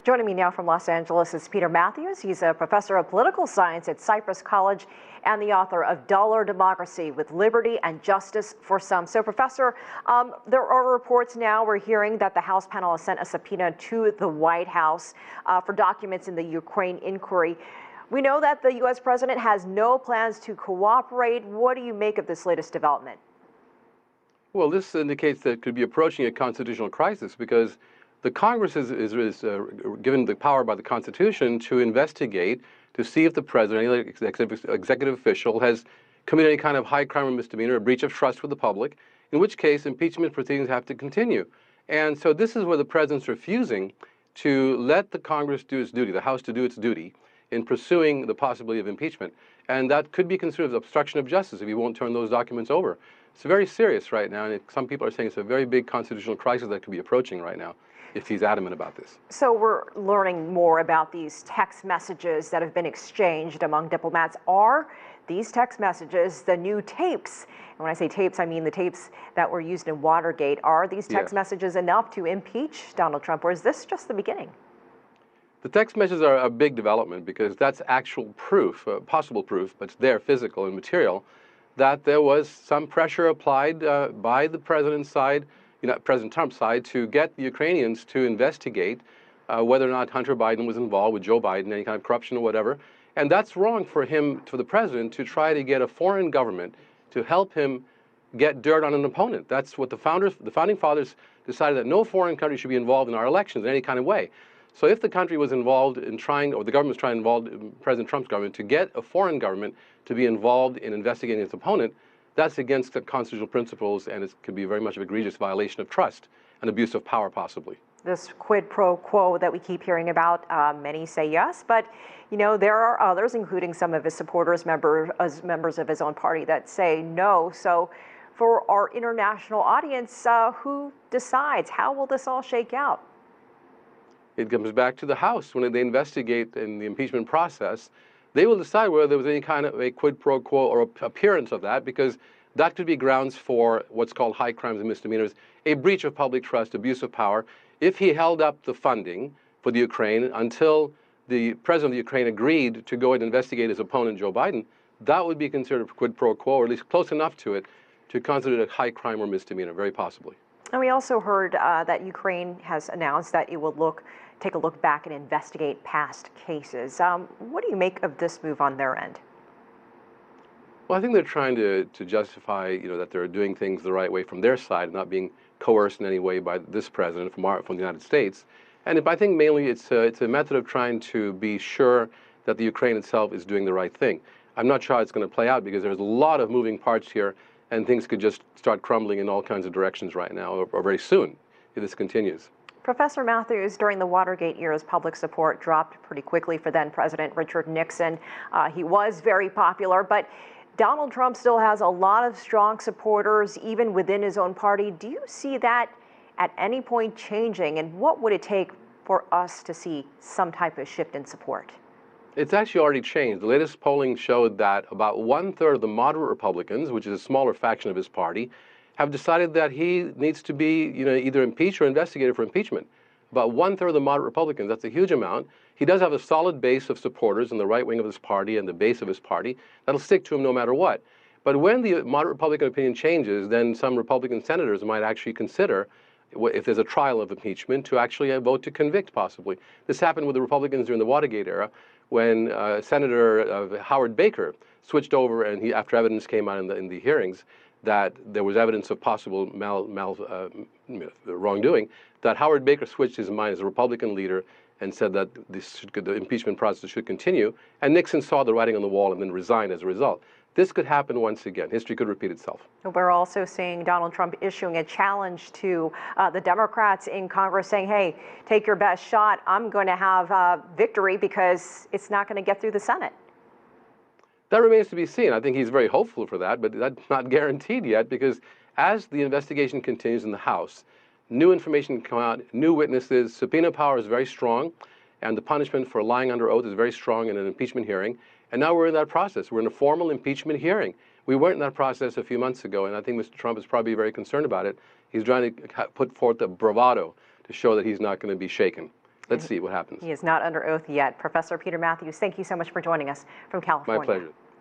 Joining me now from Los Angeles is Peter Mathews. He's a professor of political science at Cypress College and the author of Duller Democracy with Liberty and Justice for Some. So, Professor, there are reports now we're hearing that the House panel has sent a subpoena to the White House for documents in the Ukraine inquiry. We know that the U.S. president has no plans to cooperate. What do you make of this latest development? Well, this indicates that it could be approaching a constitutional crisis because the Congress is given the power by the Constitution to investigate, to see if the president, any executive official, has committed any kind of high crime or misdemeanor, a breach of trust with the public, in which case impeachment proceedings have to continue. And so this is where the president's refusing to let the Congress do its duty, the House to do its duty, in pursuing the possibility of impeachment. And that could be considered as obstruction of justice if he won't turn those documents over. It's very serious right now, and some people are saying it's a very big constitutional crisis that could be approaching right now if he's adamant about this. So we're learning more about these text messages that have been exchanged among diplomats. Are these text messages the new tapes? And when I say tapes, I mean the tapes that were used in Watergate. Are these text messages enough to impeach Donald Trump, or is this just the beginning? The text messages are a big development because that's actual proof, possible proof, but it's there, physical and material, that there was some pressure applied by the president's side, President Trump's side, to get the Ukrainians to investigate whether or not Hunter Biden was involved with Joe Biden, any kind of corruption or whatever. And that's wrong for the president, to try to get a foreign government to help him get dirt on an opponent. That's what the founding fathers decided, that no foreign country should be involved in our elections in any kind of way. So if the country was involved in or the government was trying to involve President Trump's government to get a foreign government to be involved in investigating its opponent, that's against the constitutional principles, and it could be very much of egregious violation of trust and abuse of power, possibly. This quid pro quo that we keep hearing about, many say yes, but there are others, including some of his supporters, members of his own party, that say no. So for our international audience, who decides? How will this all shake out? It comes back to the House. When they investigate in the impeachment process, they will decide whether there was any kind of a quid pro quo or appearance of that, because that could be grounds for what's called high crimes and misdemeanors, a breach of public trust, abuse of power. If he held up the funding for the Ukraine until the president of the Ukraine agreed to go and investigate his opponent, Joe Biden, that would be considered a quid pro quo, or at least close enough to it to consider it a high crime or misdemeanor, very possibly. And we also heard that Ukraine has announced that it will take a look back and investigate past cases. What do you make of this move on their end? Well, I think they're trying to justify, that they're doing things the right way from their side, not being coerced in any way by this president from the United States. And I think mainly it's a method of trying to be sure that the Ukraine itself is doing the right thing. I'm not sure how it's going to play out, because there's a lot of moving parts here, and things could just start crumbling in all kinds of directions right now, or very soon, if this continues. Professor Mathews, during the Watergate years, public support dropped pretty quickly for then President Richard Nixon. He was very popular, but Donald Trump still has a lot of strong supporters, even within his own party. Do you see that at any point changing, and what would it take for us to see some type of shift in support? It's actually already changed. The latest polling showed that about 1/3 of the moderate Republicans, which is a smaller faction of his party, have decided that he needs to be, either impeached or investigated for impeachment. About 1/3 of the moderate Republicans, that's a huge amount. He does have a solid base of supporters in the right wing of his party and the base of his party that'll stick to him no matter what. But when the moderate Republican opinion changes, then some Republican senators might actually consider, if there's a trial of impeachment, to actually vote to convict, possibly. This happened with the Republicans during the Watergate era, when Senator Howard Baker switched over, and after evidence came out in the hearings that there was evidence of possible wrongdoing, that Howard Baker switched his mind as a Republican leader and said that the impeachment process should continue, and Nixon saw the writing on the wall and then resigned as a result. This could happen once again. History could repeat itself. We're also seeing Donald Trump issuing a challenge to the Democrats in Congress, saying, hey, take your best shot. I'm going to have victory, because it's not going to get through the Senate. That remains to be seen. I think he's very hopeful for that, but that's not guaranteed yet, because as the investigation continues in the House, new information can come out, new witnesses, subpoena power is very strong, and the punishment for lying under oath is very strong in an impeachment hearing. And now we're in that process. We're in a formal impeachment hearing. We weren't in that process a few months ago, and I think Mr. Trump is probably very concerned about it. He's trying to put forth a bravado to show that he's not going to be shaken. let's see what happens. He is not under oath yet. Professor Peter Mathews, thank you so much for joining us from California. My pleasure.